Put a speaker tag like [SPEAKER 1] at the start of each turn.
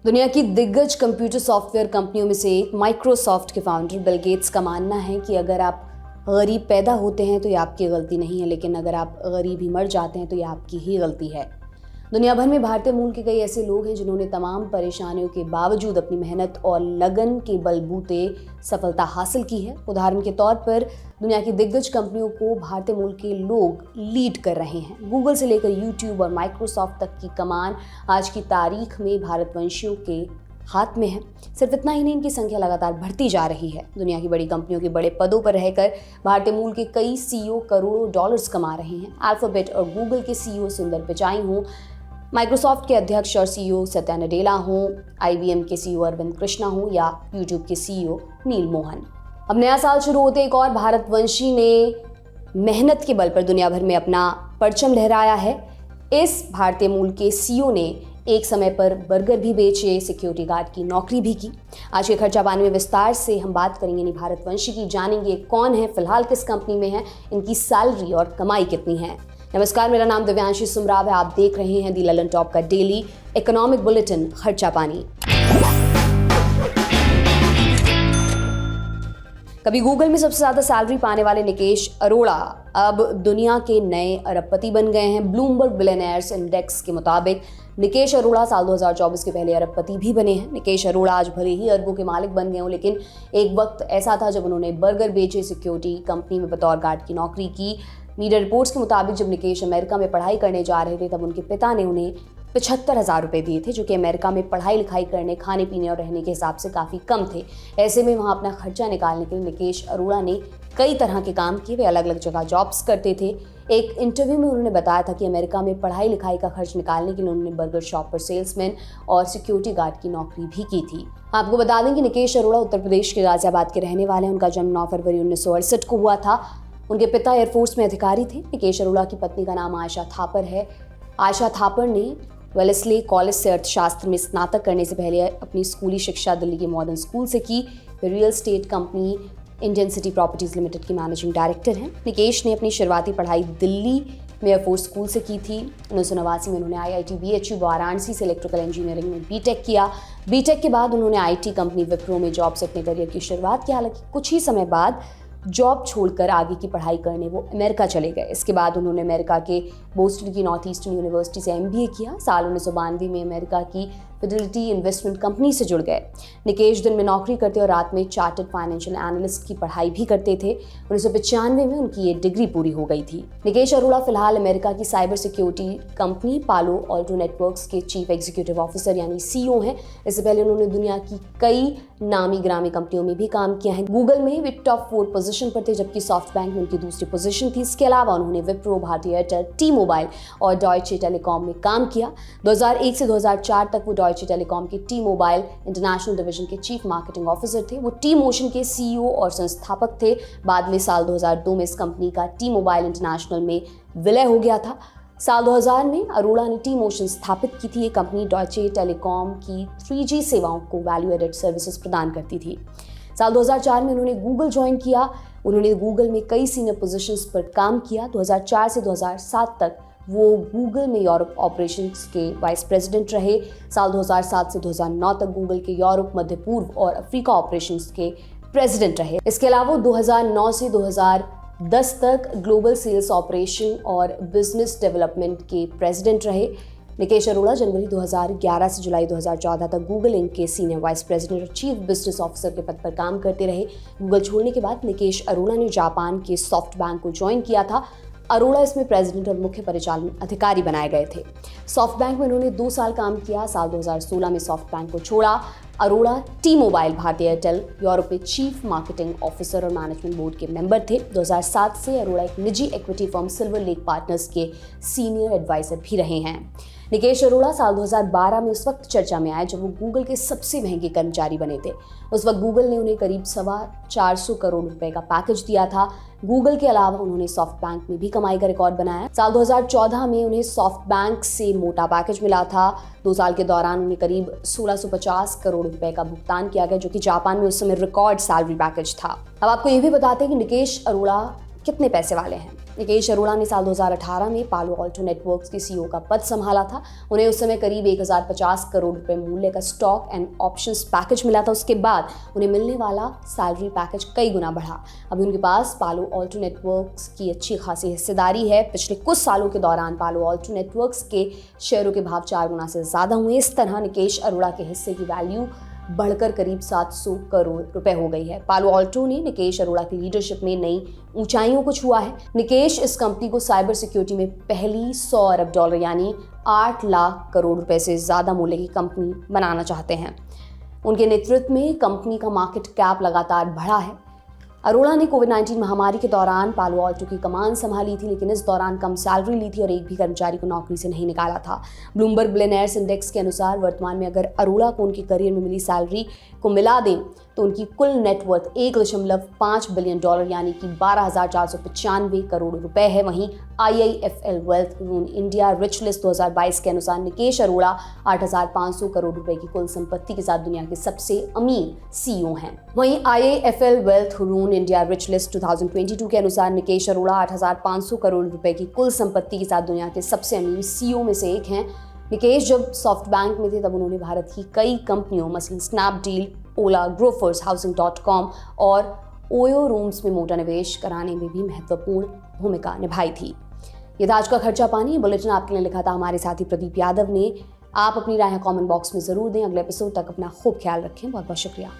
[SPEAKER 1] दुनिया की दिग्गज कंप्यूटर सॉफ्टवेयर कंपनियों में से एक माइक्रोसॉफ्ट के फाउंडर बिल गेट्स का मानना है कि अगर आप गरीब पैदा होते हैं तो ये आपकी गलती नहीं है, लेकिन अगर आप गरीब ही मर जाते हैं तो ये आपकी ही गलती है। दुनिया भर में भारतीय मूल के कई ऐसे लोग हैं जिन्होंने तमाम परेशानियों के बावजूद अपनी मेहनत और लगन के बलबूते सफलता हासिल की है। उदाहरण के तौर पर दुनिया की दिग्गज कंपनियों को भारतीय मूल के लोग लीड कर रहे हैं। गूगल से लेकर यूट्यूब और माइक्रोसॉफ्ट तक की कमान आज की तारीख में भारतवंशियों के हाथ में है। सिर्फ इतना ही नहीं, इनकी संख्या लगातार बढ़ती जा रही है। दुनिया की बड़ी कंपनियों के बड़े पदों पर रहकर भारतीय मूल के कई सीईओ करोड़ों डॉलर्स कमा रहे हैं। अल्फाबेट और गूगल के सीईओ सुंदर पिचाई हों, माइक्रोसॉफ्ट के अध्यक्ष और सीईओ सत्या नडेला हों, आईबीएम के सीईओ अरविंद कृष्णा हों या यूट्यूब के सीईओ नील मोहन। अब नया साल शुरू होते एक और भारतवंशी ने मेहनत के बल पर दुनिया भर में अपना परचम लहराया है। इस भारतीय मूल के सीईओ ने एक समय पर बर्गर भी बेचे, सिक्योरिटी गार्ड की नौकरी भी की। आज के खर्चा पानी में विस्तार से हम बात करेंगे इन भारतवंशी की, जानेंगे कौन है, फिलहाल किस कंपनी में है, इनकी सैलरी और कमाई कितनी है। नमस्कार, मेरा नाम दिव्यांशी सुमराव है। आप देख रहे हैं दी ललन टॉप का डेली इकोनॉमिक बुलेटिन खर्चा पानी। कभी गूगल में सबसे ज्यादा सैलरी पाने वाले निकेश अरोड़ा अब दुनिया के नए अरबपति बन गए हैं। ब्लूमबर्ग बिलियनियर्स इंडेक्स के मुताबिक निकेश अरोड़ा साल 2024 के पहले अरबपति भी बने हैं। निकेश अरोड़ा आज भले ही अरबों के मालिक बन गए हों, लेकिन एक वक्त ऐसा था जब उन्होंने बर्गर बेचे, सिक्योरिटी कंपनी में बतौर गार्ड की नौकरी की। मीडिया रिपोर्ट्स के मुताबिक जब निकेश अमेरिका में पढ़ाई करने जा रहे थे तब उनके पिता ने उन्हें 75,000 रुपये दिए थे, जो कि अमेरिका में पढ़ाई लिखाई करने, खाने पीने और रहने के हिसाब से काफ़ी कम थे। ऐसे में वहाँ अपना खर्चा निकालने के लिए निकेश अरोड़ा ने कई तरह के काम किए। वे अलग अलग जगह जॉब्स करते थे। एक इंटरव्यू में उन्होंने बताया था कि अमेरिका में पढ़ाई लिखाई का खर्च निकालने के लिए उन्होंने बर्गर शॉप पर सेल्समैन और सिक्योरिटी गार्ड की नौकरी भी की थी। आपको बता दें कि निकेश अरोड़ा उत्तर प्रदेश के गाजियाबाद के रहने वाले हैं। उनका जन्म 9 फरवरी 1968 को हुआ था। उनके पिता एयरफोर्स में अधिकारी थे। निकेश अरोड़ा की पत्नी का नाम आयशा थापर है। आयशा थापर ने वेलेस्ले कॉलेज से अर्थशास्त्र में स्नातक करने से पहले अपनी स्कूली शिक्षा दिल्ली के मॉडर्न स्कूल से की। वे real estate company Indian city properties limited की मैनेजिंग डायरेक्टर हैं। निकेश ने अपनी शुरुआती पढ़ाई दिल्ली में एयरफोर्स स्कूल से की थी। 1989 में उन्होंने IIT BHU वाराणसी से इलेक्ट्रिकल इंजीनियरिंग में बीटेक किया। बीटेक के बाद उन्होंने IT कंपनी विप्रो में जॉब से अपने करियर की शुरुआत की। हालांकि कुछ ही समय बाद जॉब छोड़कर आगे की पढ़ाई करने वो अमेरिका चले गए। इसके बाद उन्होंने अमेरिका के बोस्टन की नॉर्थ ईस्टर्न यूनिवर्सिटी से MBA किया। साल 1992 में अमेरिका की फिडेलिटी इन्वेस्टमेंट कंपनी से जुड़ गए। निकेश दिन में नौकरी करते और रात में चार्टर्ड फाइनेंशियल एनालिस्ट की पढ़ाई भी करते थे। 1995 में उनकी ये डिग्री पूरी हो गई थी। निकेश अरोड़ा फिलहाल अमेरिका की साइबर सिक्योरिटी कंपनी पालो ऑल्टो नेटवर्क्स के चीफ एग्जीक्यूटिव ऑफिसर यानी CEO हैं। इससे पहले उन्होंने दुनिया की कई नामी ग्रामी कंपनियों में भी काम किया है। गूगल में वे टॉप 4 पोजीशन पर थे, जबकि सॉफ्ट बैंक में उनकी दूसरी पोजीशन थी। इसके अलावा उन्होंने विप्रो, भारती एयरटेल, T-Mobile और डॉयचे टेलीकॉम में काम किया। 2001 से 2004 तक वो डॉयचे टेलीकॉम के T-Mobile इंटरनेशनल डिवीजन के चीफ मार्केटिंग ऑफिसर थे। वो T-Motion के CEO और संस्थापक थे। बाद में साल 2002 में इस कंपनी का T-Mobile इंटरनेशनल में विलय हो गया था। साल 2000 में अरोड़ा ने T-Motion स्थापित की थी। ये कंपनी डॉयचे टेलीकॉम की 3G सेवाओं को वैल्यू एडेड सर्विसेज प्रदान करती थी। साल 2004 में उन्होंने गूगल ज्वाइन किया। उन्होंने गूगल में कई सीनियर पोजीशंस पर काम किया। 2004 से 2007 तक वो गूगल में यूरोप ऑपरेशंस के वाइस प्रेसिडेंट रहे। साल 2007 से 2009 तक गूगल के यूरोप, मध्य पूर्व और अफ्रीका ऑपरेशंस के प्रेसिडेंट रहे। इसके अलावा 2009 से 2010 तक ग्लोबल सेल्स ऑपरेशन और बिजनेस डेवलपमेंट के प्रेसिडेंट रहे। निकेश अरोड़ा जनवरी 2011 से जुलाई 2014 तक गूगल इंक के सीनियर वाइस प्रेसिडेंट और चीफ बिजनेस ऑफिसर के पद पर काम करते रहे। गूगल छोड़ने के बाद निकेश अरोड़ा ने जापान के सॉफ्ट बैंक को ज्वाइन किया था। अरोड़ा इसमें प्रेसिडेंट और मुख्य परिचालन अधिकारी बनाए गए थे। सॉफ्ट बैंक में उन्होंने 2 साल काम किया। साल 2016 में सॉफ्ट बैंक को छोड़ा। अरोड़ा T-Mobile, भारती एयरटेल, यूरोप में चीफ मार्केटिंग ऑफिसर और मैनेजमेंट बोर्ड के मेंबर थे। 2007 से अरोड़ा एक निजी equity firm Silver Lake Partners के सीनियर एडवाइजर भी रहे हैं। निकेश अरोड़ा साल 2012 में उस वक्त चर्चा में आए जब वो गूगल के सबसे महंगे कर्मचारी बने थे। उस वक्त गूगल ने उन्हें करीब 425 करोड़ रुपए का पैकेज दिया था। गूगल के अलावा उन्होंने सॉफ्ट बैंक में भी कमाई का रिकॉर्ड बनाया। साल 2014 में उन्हें सॉफ्ट बैंक से मोटा पैकेज मिला था। 2 साल के दौरान उन्हें करीब 1650 करोड़ रुपए का भुगतान किया गया, जो कि जापान में उस समय रिकॉर्ड सैलरी पैकेज था। अब आपको ये भी बताते हैं कि निकेश अरोड़ा कितने पैसे वाले हैं। निकेश अरोड़ा ने साल 2018 में पालो ऑल्टो नेटवर्क्स के सीईओ का पद संभाला था। उन्हें उस समय करीब 1050 करोड़ रुपए मूल्य का स्टॉक एंड ऑप्शंस पैकेज मिला था। उसके बाद उन्हें मिलने वाला सैलरी पैकेज कई गुना बढ़ा। अभी उनके पास पालो ऑल्टो नेटवर्क्स की अच्छी खासी हिस्सेदारी है। पिछले कुछ सालों के दौरान पालो ऑल्टो नेटवर्क्स के शेयरों के भाव 4 गुना से ज़्यादा हुए। इस तरह निकेश अरोड़ा के हिस्से की वैल्यू बढ़कर करीब 700 करोड़ रुपए हो गई है। पालो ऑल्टो ने निकेश अरोड़ा की लीडरशिप में नई ऊंचाइयों को छुआ है। निकेश इस कंपनी को साइबर सिक्योरिटी में पहली 100 अरब डॉलर यानी 8 लाख करोड़ रुपए से ज़्यादा मूल्य की कंपनी बनाना चाहते हैं। उनके नेतृत्व में कंपनी का मार्केट कैप लगातार बढ़ा है। अरोड़ा ने कोविड-19 महामारी के दौरान पालो ऑल्टो की कमान संभाली थी, लेकिन इस दौरान कम सैलरी ली थी और एक भी कर्मचारी को नौकरी से नहीं निकाला था। ब्लूमबर्ग बिलियनेयर्स इंडेक्स के अनुसार वर्तमान में अगर अरोड़ा को उनके करियर में मिली सैलरी को मिला दें तो उनकी कुल नेटवर्थ 1.5 बिलियन डॉलर यानी कि 12,495 करोड़ रुपए है। वहीं IIFL wealth Hurun India rich list 2022 के अनुसार निकेश अरोड़ा 8,500 करोड़ रुपए की कुल संपत्ति के साथ दुनिया के सबसे अमीर सीईओ हैं। वहीं IIFL wealth Hurun India rich list 2022 के अनुसार निकेश अरोड़ा 8,500 करोड़ रुपए की कुल संपत्ति के साथ दुनिया के सबसे अमीर सीईओ में से एक हैं। निकेश जब सॉफ्ट बैंक में थे तब उन्होंने भारत की कई कंपनियों मसलन स्नैपडील, ओला, ग्रोफर्स, हाउसिंग.com और ओयो रूम्स में मोटा निवेश कराने में भी महत्वपूर्ण भूमिका निभाई थी। ये था आज का खर्चा पानी। बुलेटिन आपके लिए लिखा था हमारे साथी प्रदीप यादव ने। आप अपनी राय कमेंट बॉक्स में ज़रूर दें। अगले एपिसोड तक अपना खूब ख्याल रखें। बहुत बहुत शुक्रिया।